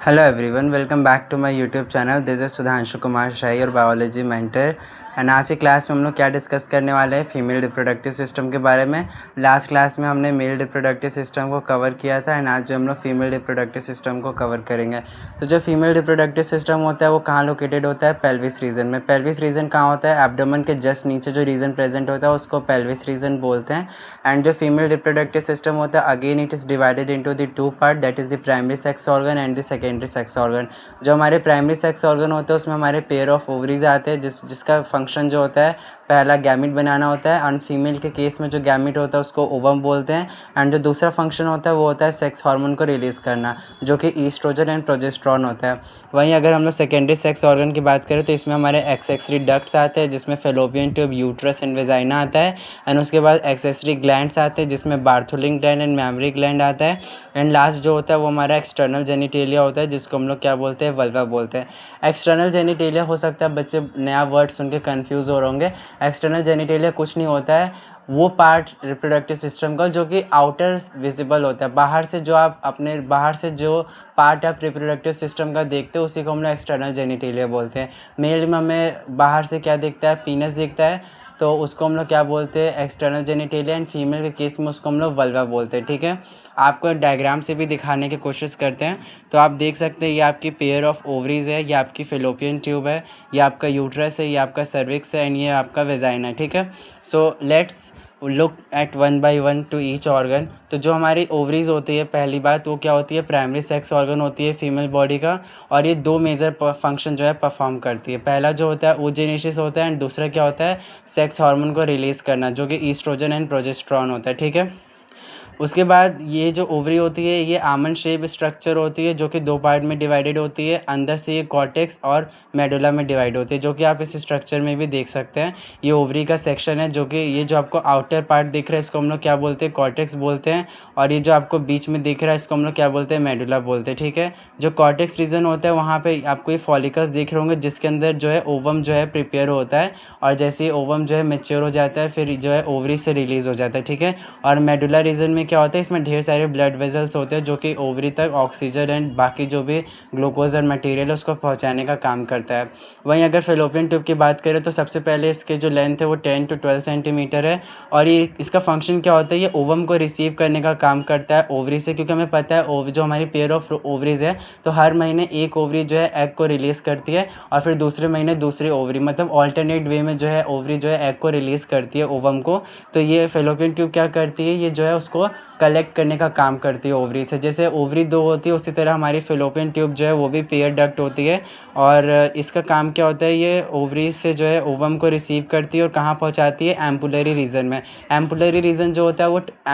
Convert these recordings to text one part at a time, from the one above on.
Hello everyone, welcome back to my YouTube channel. This is Sudhanshu Kumar Shahi और biology mentor. And आज की class में हम लोग क्या डिस्कस करने वाले हैं, फीमेल रिप्रोडक्टिव सिस्टम के बारे में। लास्ट क्लास में हमने मेल रिप्रोडक्टिव सिस्टम को कवर किया था एंड आज जो हम लोग फीमेल रिप्रोडक्टिव सिस्टम को कवर करेंगे। तो जो फीमेल रिप्रोडक्टिव सिस्टम होता है वो कहाँ लोकेटेड होता है, पेल्विस रीजन में। पेल्विस रीजन कहाँ होता है, एब्डोमेन के जस्ट नीचे जो रीजन प्रेजेंट होता है उसको पेल्विस रीजन बोलते हैं। एंड जो फीमेल रिप्रोडक्टिव सिस्टम होता है again it is divided into the two part, that is the primary sex organ and the secondary sex organ. जो हमारे प्राइमरी सेक्स ऑर्गन होते हैं उसमें हमारे पेयर ऑफ ओवरीज आते हैं जिसका फंक्शन जो होता है पहला गैमिट बनाना होता है। एंड फीमेल के केस में जो गैमिट होता है उसको ओवम बोलते हैं। एंड जो दूसरा फंक्शन होता है वो होता है सेक्स हार्मोन को रिलीज़ करना, जो कि ईस्ट्रोजन एंड प्रोजेस्टेरॉन होता है। वहीं अगर हम लोग सेकेंडरी सेक्स ऑर्गन की बात करें तो इसमें हमारे एक्सेसरी डक्ट्स आते हैं जिसमें fallopian tube, uterus and vagina आता है। एंड उसके बाद एक्सेसरी ग्लैंड्स आते हैं जिसमें बार्थोलिंग ग्लैंड एंड मैमरी ग्लैंड आता है। एंड लास्ट जो होता है वो हमारा एक्सटर्नल जेनिटेलिया होता है जिसको हम लोग क्या बोलते हैं, वल्वा बोलते हैं। एक्सटर्नल जेनिटेलिया हो सकता है बच्चे नया वर्ड सुन के कन्फ्यूज़ हो रहे होंगे। एक्सटर्नल जेनिटेलिया कुछ नहीं होता है, वो पार्ट रिप्रोडक्टिव सिस्टम का जो कि आउटर विजिबल होता है, बाहर से जो आप अपने बाहर से जो पार्ट आप रिप्रोडक्टिव सिस्टम का देखते हो उसी को हम लोग एक्सटर्नल जेनिटेलिया बोलते हैं। मेल में हमें बाहर से क्या दिखता है, पीनस दिखता है, तो उसको हम लोग क्या बोलते हैं, एक्सटर्नल जेनिटेलिया। एंड फीमेल के केस में उसको हम लोग वल्वा बोलते हैं। ठीक है, आपको डायग्राम से भी दिखाने की कोशिश करते हैं। तो आप देख सकते हैं ये आपकी पेयर ऑफ ओवरीज है, ये आपकी फेलोपियन ट्यूब है, ये आपका यूट्रस है, ये आपका सर्विक्स है एंड ये आपका वेजाइना है। ठीक है, so let's look at one by one two each organ. तो जो हमारी ओवरीज होती है पहली बात वो क्या होती है, प्राइमरी सेक्स ऑर्गन होती है फीमेल बॉडी का। और ये दो मेजर फंक्शन जो है परफॉर्म करती है। पहला जो होता है ओजेनेसिस होता है एंड दूसरा क्या होता है, सेक्स हार्मोन को रिलीज़ करना, जो कि ईस्ट्रोजन एंड प्रोजेस्टेरॉन होता है। ठीक है, उसके बाद ये जो ओवरी होती है ये आमंड शेप स्ट्रक्चर होती है जो कि दो पार्ट में डिवाइडेड होती है। अंदर से ये कॉर्टेक्स और मेडुला में डिवाइड होती है, जो कि आप इस स्ट्रक्चर में भी देख सकते हैं। ये ओवरी का सेक्शन है, जो कि ये जो आपको आउटर पार्ट दिख रहा है इसको हम लोग क्या बोलते हैं, कॉर्टेक्स बोलते हैं। और ये जो आपको बीच में दिख रहा है इसको हम लोग क्या बोलते हैं, मेडुला बोलते हैं। ठीक है, जो कॉर्टेक्स रीजन होता है वहाँ पे आपको ये फॉलिकल्स दिख रहे होंगे जिसके अंदर जो है ओवम जो है प्रिपेयर होता है। और जैसे ही ओवम जो है मेच्योर हो जाता है फिर जो है ओवरी से रिलीज़ हो जाता है। ठीक है, और मेडुला रीजन में क्या होता है, इसमें ढेर सारे ब्लड वेजल्स होते हैं जो कि ओवरी तक ऑक्सीजन एंड बाकी जो भी ग्लूकोज और मटेरियल है उसको पहुंचाने का काम करता है। वहीं अगर फेलोपियन ट्यूब की बात करें तो सबसे पहले इसके जो लेंथ है वो 10 to 12 सेंटीमीटर है। और ये इसका फंक्शन क्या होता है, ये ओवम को रिसीव करने का काम करता है ओवरी से, क्योंकि हमें पता है जो हमारी पेयर ऑफ ओवरीज है तो हर महीने एक ओवरी जो है एग को रिलीज़ करती है और फिर दूसरे महीने दूसरी ओवरी, मतलब ऑल्टरनेट वे में जो है ओवरी जो है एग को रिलीज़ करती है ओवम को। तो ये फेलोपियन ट्यूब क्या करती है, ये जो है उसको कलेक्ट करने का काम करती है ओवरी से। जैसे ओवरी दो होती है उसी तरह हमारी फेलोपियन ट्यूब जो है वो भी पेयर डक्ट होती है। और इसका काम क्या होता है, ये ओवरी से जो है ओवम को रिसीव करती है और कहाँ पहुँचाती है, एम्पुलरी रीजन में। एम्पुलरी रीजन जो होता है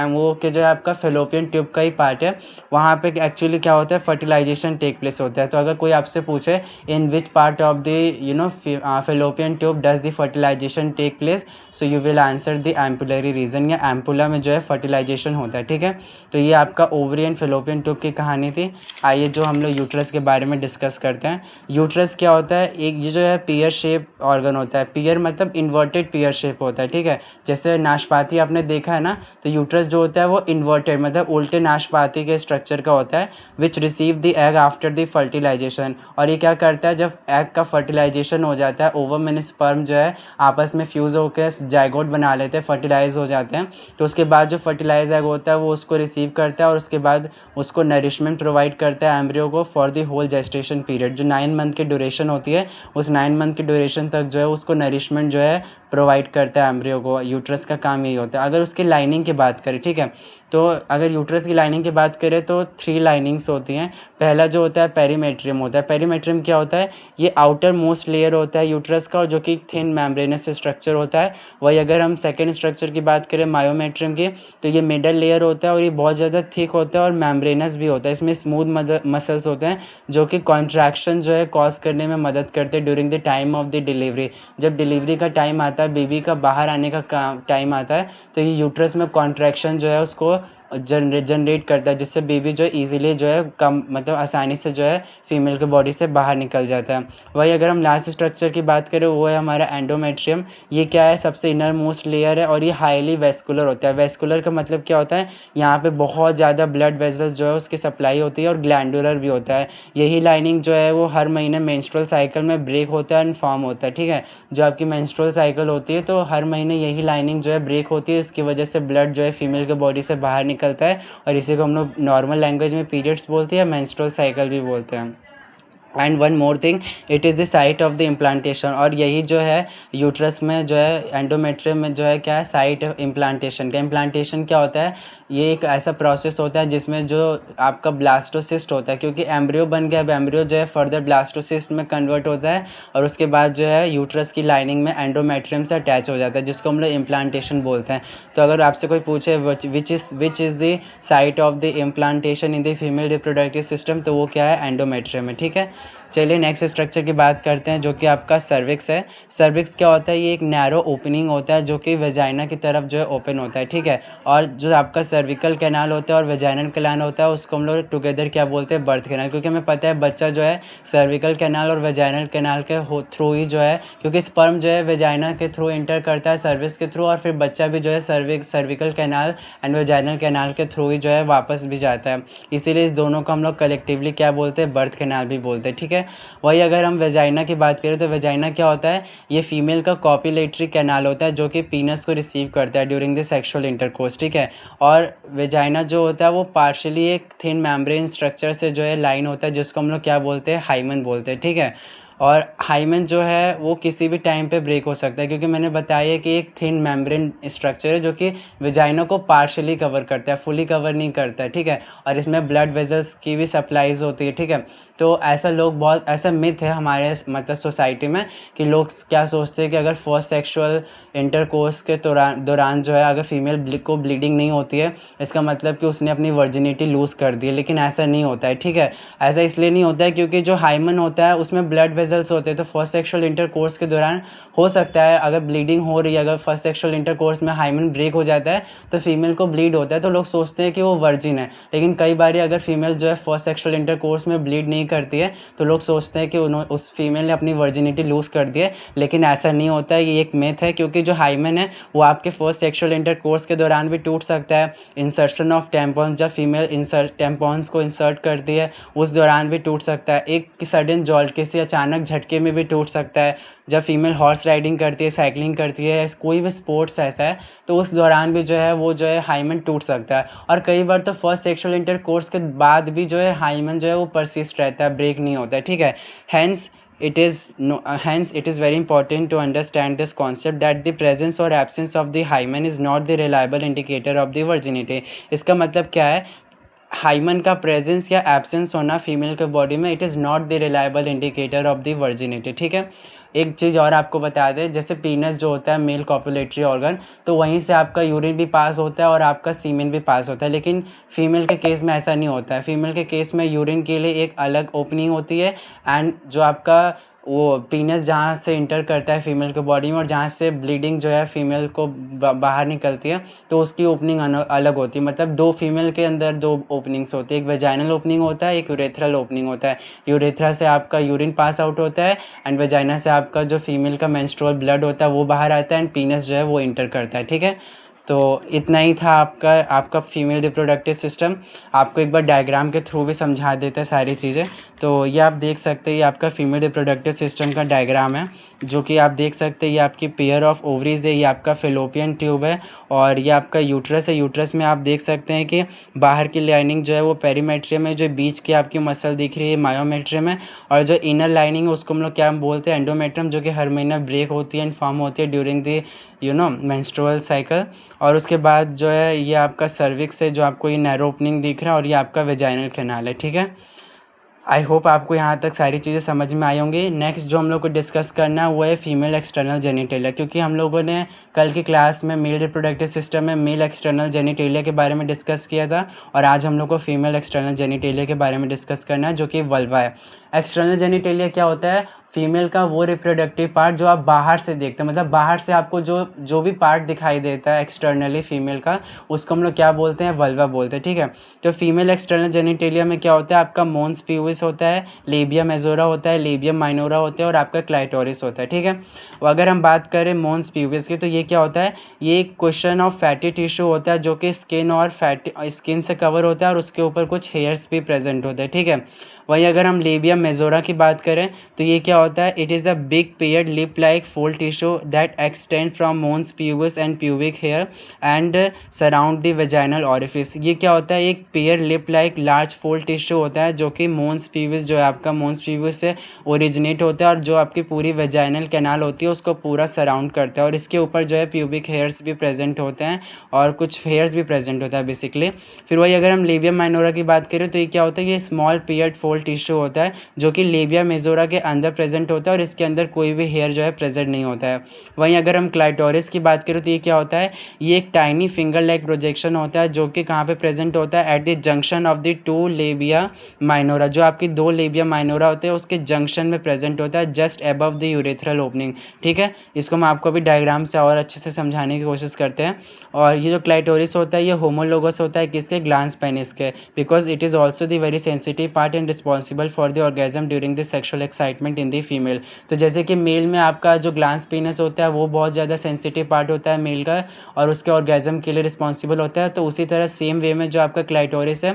वो कि जो है आपका फेलोपियन ट्यूब का ही पार्ट है। वहाँ पे एक्चुअली क्या होता है, फर्टिलाइजेशन टेक प्लेस होता है। तो अगर कोई आपसे पूछे in which part of the fallopian tube does the fertilization take place, so you will answer the ampullary region, या एम्पुला में जो है फर्टिलाइजेशन होता है। ठीक है, तो ये आपका ओवरी एंड फेलोपियन ट्यूब की कहानी थी। आइए जो हम लोग यूट्रस के बारे में डिस्कस करते हैं। यूट्रस क्या होता है, एक ये जो है पियर शेप ऑर्गन होता है। पियर मतलब इन्वर्टेड पियर शेप होता है। ठीक है, जैसे नाशपाती आपने देखा है ना, तो यूट्रस जो होता है वो इन्वर्टेड मतलब उल्टे नाशपाती के स्ट्रक्चर का होता है, which receive the egg after the fertilization. और ये क्या करता है, जब एग का फर्टिलाइजेशन हो जाता है ओवम एंड स्पर्म जो है आपस में फ्यूज़ होकर जाइगोट बना लेते हैं, फर्टिलाइज हो जाते हैं। तो उसके बाद जो फर्टिलाइज एग होता है वो उसको रिसीव करता है और उसके बाद उसको नरिशमेंट प्रोवाइड करता है एम्ब्रियो को for the whole gestation period. जो 9 मंथ की ड्यूरेशन होती है उस 9 मंथ की ड्यूरेशन तक जो है उसको नरिशमेंट जो है प्रोवाइड करता है एम्ब्रियो को। यूट्रस का काम यही होता है। अगर उसकी लाइनिंग की बात करें, ठीक है, तो अगर यूट्रस की लाइनिंग की बात करें तो 3 लाइनिंग्स होती हैं। पहला जो होता है पेरीमेट्रियम होता है। पेरीमेट्रियम क्या होता है, ये आउटर मोस्ट लेयर होता है यूट्रस का और जो कि थिन मेम्ब्रेनस स्ट्रक्चर होता है। वही अगर हम सेकेंड स्ट्रक्चर की बात करें मायोमेट्रियम की, तो ये मिडल लेयर होता है और ये बहुत ज़्यादा थिक होता है और मेम्ब्रेनस भी होता है। इसमें स्मूथ मसल्स होते हैं जो कि कॉन्ट्रैक्शन जो है कॉज करने में मदद करते हैं during the time of the delivery. जब डिलीवरी का टाइम आता है, बेबी का बाहर आने का टाइम आता है, तो ये यूट्रस में कॉन्ट्रैक्शन जो है उसको जनरेट करता है, जिससे बेबी जो है ईज़िली जो है कम मतलब आसानी से जो है फीमेल के बॉडी से बाहर निकल जाता है। वही अगर हम लास्ट स्ट्रक्चर की बात करें, वो है हमारा एंडोमेट्रियम। ये क्या है, सबसे इनर मोस्ट लेयर है और ये हाईली वेस्कुलर होता है। वेस्कुलर का मतलब क्या होता है, यहाँ पे बहुत ज़्यादा ब्लड वेसल्स जो है उसकी सप्लाई होती है और ग्लैंडुलर भी होता है। यही लाइनिंग जो है वो हर महीने मेंस्ट्रुअल साइकिल में ब्रेक होता है एंड फॉर्म होता है, ठीक है। जो आपकी मेंस्ट्रुअल साइकिल होती है तो हर महीने यही लाइनिंग जो है ब्रेक होती है, इसकी वजह से ब्लड जो है फीमेल के बॉडी से बाहर निकलता है और इसी को हम लोग नॉर्मल लैंग्वेज में पीरियड्स बोलते हैं या मेंस्ट्रुअल साइकिल भी बोलते हैं। And one more thing, it is the site of the implantation. और यही जो है यूट्रस में जो है एंडोमेट्रियम में जो है क्या है, साइट इम्प्लांटेशन का। इम्प्लांटेशन क्या होता है, ये एक ऐसा प्रोसेस होता है जिसमें जो आपका ब्लास्टोसिस्ट होता है, क्योंकि एम्ब्रियो बन गया, अब एम्ब्रियो जो है फर्दर ब्लास्टोसिस्ट में कन्वर्ट होता है और उसके बाद जो है यूट्रस की लाइनिंग में एंडोमेट्रियम से अटैच हो जाता है, जिसको हम लोग इम्प्लांटेशन बोलते हैं। तो अगर आपसे कोई पूछे which is the site of the implantation in the female reproductive system, तो वो क्या है, एंडोमेट्रियम है, ठीक है। चलिए नेक्स्ट स्ट्रक्चर की बात करते हैं, जो कि आपका सर्विक्स है। सर्विक्स क्या होता है, ये एक नैरो ओपनिंग होता है जो कि वेजाइना की तरफ जो है ओपन होता है, ठीक है। और जो आपका सर्विकल कैनाल होता है और वेजाइनल कैनाल होता है, उसको हम लोग टुगेदर क्या बोलते हैं, बर्थ कैनाल। क्योंकि हमें पता है बच्चा जो है सर्विकल कैनाल और वेजाइनल कैनाल के थ्रू ही जो है, क्योंकि स्पर्म जो है वेजाइना के थ्रू इंटर करता है सर्विक्स के थ्रू, और फिर बच्चा भी जो है cervical canal and vaginal canal के थ्रू ही जो है वापस भी जाता है। इसीलिए इस दोनों को हम लोग कलेक्टिवली क्या बोलते हैं, बर्थ कैनाल भी बोलते हैं, ठीक है। वही अगर हम वेजाइना की बात करें तो वेजाइना क्या होता है, ये फीमेल का कॉपुलेटरी कैनाल होता है जो कि पीनस को रिसीव करता है ड्यूरिंग द सेक्सुअल इंटरकोर्स, ठीक है। और वेजाइना जो होता है वो पार्शियली एक थिन मेम्ब्रेन स्ट्रक्चर से जो है लाइन होता है, जिसको हम लोग क्या बोलते हैं, हाइमन बोलते हैं, ठीक है। और हाइमन जो है वो किसी भी टाइम पे ब्रेक हो सकता है, क्योंकि मैंने बताया है कि एक थिन मेम्ब्रेन स्ट्रक्चर है जो कि वेजाइना को पार्शियली कवर करता है, फुली कवर नहीं करता है, ठीक है। और इसमें ब्लड वेजल्स की भी सप्लाईज होती है, ठीक है। तो ऐसा लोग बहुत ऐसा मिथ है हमारे मतलब सोसाइटी में कि लोग क्या सोचते हैं कि अगर फर्स्ट सेक्सुअल इंटरकोर्स के दौरान जो है अगर फीमेल को ब्लीडिंग नहीं होती है, इसका मतलब कि उसने अपनी वर्जिनिटी लूज़ कर दी है, लेकिन ऐसा नहीं होता है, ठीक है। ऐसा इसलिए नहीं होता है क्योंकि जो हाइमन होता है उसमें ब्लड वेजल्स होते हैं, तो फर्स्ट सेक्सुअल इंटरकोर्स के दौरान हो सकता है अगर ब्लीडिंग हो रही है, अगर फर्स्ट सेक्सुअल इंटरकोर्स में हाइमन ब्रेक हो जाता है तो फीमेल को ब्लीड होता है, तो लोग सोचते हैं कि वो वर्जिन है। लेकिन कई बार अगर फीमेल जो है फर्स्ट सेक्सुअल इंटरकोर्स में ब्लीड नहीं करती है तो लोग सोचते हैं कि उस फीमेल ने अपनी वर्जिनिटी लूज़ कर दी है, लेकिन ऐसा नहीं होता है। ये एक मिथ है, क्योंकि जो हाइमन है वो आपके फर्स्ट सेक्सुअल इंटरकोर्स के दौरान भी टूट सकता है। इंसर्शन ऑफ टेम्पॉन्स, जब फीमेल टेम्पॉन्स को इंसर्ट करती है उस दौरान भी टूट सकता है। एक सडन जॉल्ट, किसी अचानक झटके में भी टूट सकता है। जब फीमेल हॉर्स राइडिंग करती है, साइकिलिंग करती है, कोई भी स्पोर्ट्स ऐसा है, तो उस दौरान भी जो है वो जो है हाइमन टूट सकता है। और कई बार तो फर्स्ट सेक्सुअल इंटरकोर्स के बाद भी जो है हाइमन जो है वो परसिस्ट रहता है, ब्रेक नहीं होता है, ठीक है। Hence it is very important to understand this concept that the presence or absence of the hymen is not the reliable indicator of the virginity। इसका मतलब क्या है, हाइमन का प्रेजेंस या एब्सेंस होना फीमेल के बॉडी में, it is not the reliable indicator of the virginity, ठीक है। एक चीज़ और आपको बता दें, जैसे पीनस जो होता है मेल कॉपुलेटरी ऑर्गन, तो वहीं से आपका यूरिन भी पास होता है और आपका सीमेन भी पास होता है, लेकिन फीमेल के केस में ऐसा नहीं होता है। फीमेल के केस में यूरिन के लिए एक अलग ओपनिंग होती है, एंड जो आपका वो पीनस जहाँ से इंटर करता है फीमेल के बॉडी में और जहाँ से ब्लीडिंग जो है फीमेल को बाहर निकलती है, तो उसकी ओपनिंग अलग होती है। मतलब दो फीमेल के अंदर दो ओपनिंग्स होती है, एक वेजाइनल ओपनिंग होता है, एक यूरेथ्रल ओपनिंग होता है। यूरेथ्रा से आपका यूरिन पास आउट होता है एंड वेजाइना से आपका जो फीमेल का मेंस्ट्रुअल ब्लड होता है वो बाहर आता है एंड पीनस जो है वो इंटर करता है, ठीक है। तो इतना ही था आपका फीमेल रिप्रोडक्टिव सिस्टम। आपको एक बार डायग्राम के थ्रू भी समझा देते हैं सारी चीज़ें। तो ये आप देख सकते हैं, ये आपका फीमेल रिप्रोडक्टिव सिस्टम का डायग्राम है, जो कि आप देख सकते हैं ये आपकी पेयर ऑफ ओवरीज है, ये आपका फेलोपियन ट्यूब है और ये आपका यूट्रस है। यूट्रस में आप देख सकते हैं कि बाहर की लाइनिंग जो है वो पेरीमेट्रियम है, जो बीच की आपकी मसल दिख रही है मायोमेट्रियम है, और जो इनर लाइनिंग है उसको हम लोग क्या बोलते हैं, एंडोमेट्रियम, जो कि हर महीना ब्रेक होती है एंड फॉर्म होती है ड्यूरिंग द मेंस्ट्रुअल साइकिल। और उसके बाद जो है ये आपका सर्विक्स है, जो आपको ये नैरो ओपनिंग दिख रहा है, और ये आपका वेजाइनल कैनाल है, ठीक है। आई होप आपको यहाँ तक सारी चीज़ें समझ में आई होंगी। नेक्स्ट जो हम लोग को डिस्कस करना है वो है फीमेल एक्सटर्नल जेनिटेलिया, क्योंकि हम लोगों ने कल की क्लास में मेल रिप्रोडक्टिव सिस्टम में मेल एक्सटर्नल जेनिटेलिया के बारे में डिस्कस किया था, और आज हम लोग को फीमेल एक्सटर्नल जेनिटेलिया के बारे में डिस्कस करना है, जो कि वल्वा है। एक्सटर्नल जेनिटेलिया क्या होता है, फीमेल का वो रिप्रोडक्टिव पार्ट जो आप बाहर से देखते हैं, मतलब बाहर से आपको जो भी पार्ट दिखाई देता है एक्सटर्नली फीमेल का, उसको हम लोग क्या बोलते हैं, वल्वा बोलते हैं, ठीक है। तो फीमेल एक्सटर्नल जेनिटेलिया में क्या होता है, आपका मोन्स प्यूबिस होता है, लेबिया मेजोरा होता है, लेबिया माइनोरा होता है और आपका क्लाइटोरिस होता है, ठीक है। और अगर हम बात करें मोन्स प्यूबिस की, तो ये क्या होता है, ये एक क्वेश्चन ऑफ फैटी टिश्यू होता है जो कि स्किन और स्किन से कवर होता है और उसके ऊपर कुछ हेयर्स भी प्रेजेंट होते हैं, ठीक है। वहीं अगर हम लेबिया मेजोरा की बात करें तो ये क्या होता है, it is a big paired lip like fold tissue that extend from mons pubis and pubic hair and surround the vaginal orifice. ये क्या होता है, एक pair lip like large fold tissue होता है जो कि मोन्स प्यूबिस जो है आपका मोन्स प्यूबिस से ओरिजिनेट होता है और जो आपकी पूरी वेजाइनल कैनाल होती है उसको पूरा सराउंड करता है और इसके ऊपर जो है प्यूबिक हेयर्स भी प्रेजेंट होते हैं और कुछ हेयर्स भी प्रेजेंट होता है बेसिकली। फिर वही अगर हम लेबिया माइनोरा की बात करें तो ये क्या होता है, ये स्मॉल पेयर्ड फोल्ड टिश्यू होता है जो कि लेबिया मेजोरा के अंदर प्रेजेंट होता है और इसके अंदर कोई भी हेयर जो है प्रेजेंट नहीं होता है। वहीं अगर हम क्लाइटोरिस की बात करें तो ये क्या होता है, ये एक टाइनी फिंगर लाइक प्रोजेक्शन होता है जो कि कहाँ पे प्रेजेंट होता है, at the junction of the two labia minora. जो आपकी दो लेबिया माइनोरा होते हैं उसके जंक्शन में प्रेजेंट होता है just above the urethral opening, ठीक है। इसको हम आपको भी डायग्राम से और अच्छे से समझाने की कोशिश करते हैं। और ये जो क्लाइटोरिस होता है ये होमोलोगस होता है किसके, ग्लांस पेनिस के, because it is also the very sensitive part and responsible for the orgasm during the sexual excitement in the female. तो जैसे कि मेल में आपका जो ग्लांस पेनिस होता है वो बहुत ज़्यादा सेंसिटिव पार्ट होता है मेल का और उसके ऑर्गेजम के लिए रिस्पॉन्सिबल होता है, तो उसी तरह सेम वे में जो आपका क्लाइटोरिस है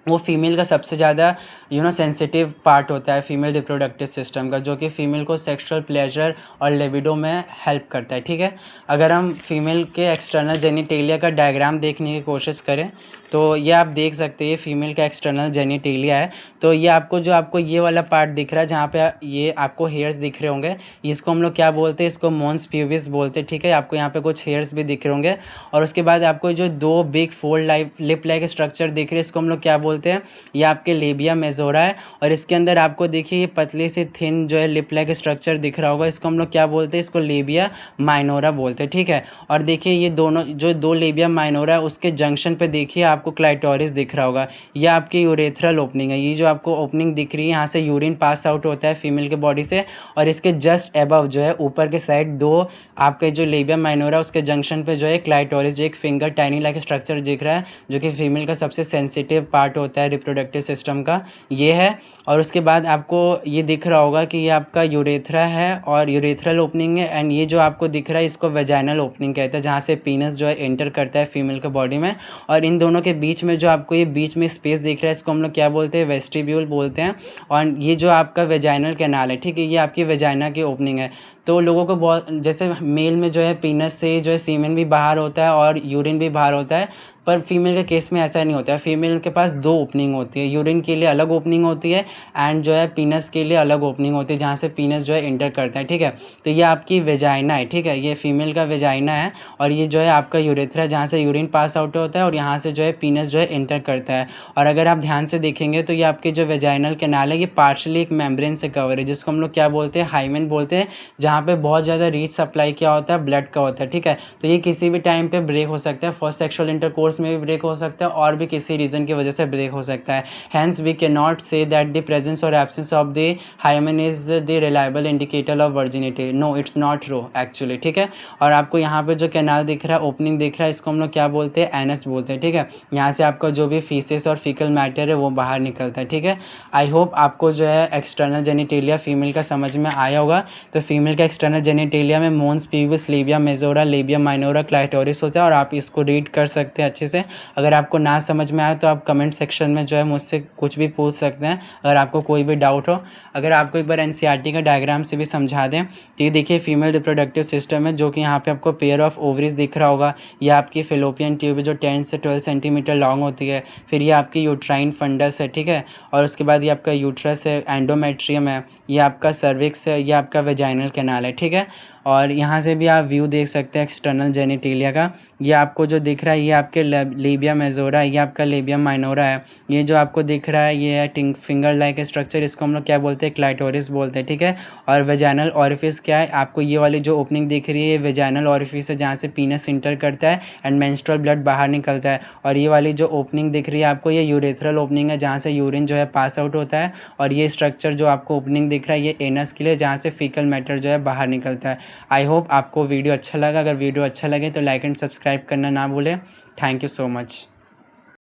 वो फीमेल का सबसे ज़्यादा सेंसिटिव पार्ट होता है फीमेल रिप्रोडक्टिव सिस्टम का, जो कि फीमेल को सेक्सुअल प्लेजर और लिबिडो में हेल्प करता है, ठीक है। अगर हम फीमेल के एक्सटर्नल जेनिटेलिया का डायग्राम देखने की कोशिश करें तो ये आप देख सकते हैं, ये फीमेल का एक्सटर्नल जेनिटेलिया है। तो ये आपको ये वाला पार्ट दिख रहा है जहाँ पे ये आपको हेयर्स दिख रहे होंगे, इसको हम लोग क्या बोलते हैं, इसको मोन्स प्यूबिस बोलते हैं, ठीक है। आपको यहाँ पे कुछ हेयर्स भी दिख रहे होंगे और उसके बाद आपको जो दो big fold lip like structure दिख रहे हैं इसको हम लोग क्या बोलते हैं, ये आपके लेबिया मेजोरा है और इसके अंदर आपको देखिए ये पतली सी थिन जो है लिप लाइक स्ट्रक्चर दिख रहा होगा, इसको हम लोग क्या बोलते हैं, इसको लेबिया माइनोरा बोलते हैं, ठीक है। और देखिए ये दोनों जो दो लेबिया माइनोरा है उसके जंक्शन पे देखिए आपको क्लाइटोरिस दिख रहा होगा, ये आपकी यूरेथ्रल ओपनिंग है। ये जो आपको ओपनिंग दिख रही है यहाँ से यूरिन पास आउट होता है फीमेल के बॉडी से और इसके जस्ट अबव जो है ऊपर के साइड दो आपके जो लेबिया माइनोरा उसके जंक्शन पे जो है क्लाइटोरिस जो एक फिंगर टाइनी लाइक स्ट्रक्चर दिख रहा है जो कि फीमेल का सबसे सेंसिटिव पार्ट होता है रिप्रोडक्टिव सिस्टम का, ये है। और उसके बाद आपको ये दिख रहा होगा कि ये आपका यूरेथ्रा है और यूरेथ्रल ओपनिंग है एंड ये जो आपको दिख रहा है इसको वेजाइनल ओपनिंग कहते हैं जहाँ से पीनस जो है एंटर करता है फीमेल के बॉडी में। और इन दोनों के बीच में जो आपको ये बीच में स्पेस दिख रहा है इसको हम लोग क्या बोलते हैं, वेस्टिब्यूल बोलते हैं। और ये जो आपका वेजाइनल कैनाल है, ठीक है, ये आपकी वेजाइना की ओपनिंग है। तो लोगों को बहुत जैसे मेल में जो है पीनस से जो है सीमेन भी बाहर होता है और यूरिन भी बाहर होता है, पर फीमेल के केस में ऐसा नहीं होता है। फीमेल के पास दो ओपनिंग होती है, यूरिन के लिए अलग ओपनिंग होती है एंड जो है पीनस के लिए अलग ओपनिंग होती है जहाँ से पीनस जो है इंटर करता है, ठीक है। तो ये आपकी वेजाइना है, ठीक है, ये फीमेल का वेजाइना है और ये जो है आपका यूरेथ्रा जहाँ से यूरिन पास आउट होता है और यहाँ से जो है पीनस जो है इंटर करता है। और अगर आप ध्यान से देखेंगे तो ये आपके जो वेजाइनल कैनाल है ये पार्शली एक मेम्ब्रेन से कवर है जिसको हम लोग क्या बोलते हैं, हाइमेन बोलते हैं, जहाँ पे बहुत ज़्यादा रीच सप्लाई क्या होता है, ब्लड का होता है, ठीक है। तो ये किसी भी टाइम पे ब्रेक हो सकता है, फर्स्ट सेक्सुअल इंटरकोर्स में भी ब्रेक हो सकता है और भी किसी रीज़न की वजह से ब्रेक हो सकता है। Hence we can not say that the presence और absence of the hymen is the reliable indicator of virginity, no it's not true actually, ठीक है। और आपको यहाँ पे जो कैनाल दिख रहा है, ओपनिंग दिख रहा है, इसको हम लोग क्या बोलते हैं, एनस बोलते हैं, ठीक है। यहाँ से आपका जो भी फीसेस और फीकल मैटर है वो बाहर निकलता है, ठीक है। आई होप आपको जो है एक्सटर्नल जेनिटेलिया फीमेल का समझ में आया होगा। तो फीमेल का एक्सटर्नल जेनिटेलिया में mons pubis, labia majora, labia minora, clitoris होता है और आप इसको रीड कर सकते हैं अच्छे से। अगर आपको ना समझ में आए तो आप कमेंट सेक्शन में जो है मुझसे कुछ भी पूछ सकते हैं अगर आपको कोई भी डाउट हो। अगर आपको एक बार एनसीईआरटी का डायग्राम से भी समझा दें तो ये देखिए फीमेल रिप्रोडक्टिव सिस्टम है जो कि यहाँ पे आपको पेयर ऑफ ओवरीज दिख रहा होगा। ये आपकी फेलोपियन ट्यूब है जो 10 से 12 सेंटीमीटर लॉन्ग होती है। फिर ये आपकी यूट्राइन फंडस है, ठीक है। और उसके बाद ये आपका यूट्रस है, एंडोमेट्रियम है, ये आपका सर्विक्स है, ये आपका वेजाइनल कैनाल है, ठीक है। और यहाँ से भी आप व्यू देख सकते हैं एक्सटर्नल जेनिटेलिया का। ये आपको जो दिख रहा है ये आपके लेबिया मेजोरा है, ये आपका लेबियम माइनोरा है। ये जो आपको दिख रहा है ये है फिंगर लाइक स्ट्रक्चर, इसको हम लोग क्या बोलते हैं, क्लाइटोरिस बोलते हैं, ठीक है। और वेजाइनल ऑरिफिस क्या है, आपको ये वाली जो ओपनिंग दिख रही है ये वेजाइनल ऑरिफिस है, जहाँ से पीनस इंटर करता है एंड मेंस्ट्रुअल ब्लड बाहर निकलता है। और ये वाली जो ओपनिंग दिख रही है आपको ये यूरेथ्रल ओपनिंग है, जहाँ से यूरिन जो है पास आउट होता है। और ये स्ट्रक्चर जो आपको ओपनिंग दिख रहा है ये एनस के लिए, जहाँ से फीकल मैटर जो है बाहर निकलता है। आई होप आपको वीडियो अच्छा लगा। अगर वीडियो अच्छा लगे तो लाइक एंड सब्सक्राइब करना ना भूलें। Thank you so much.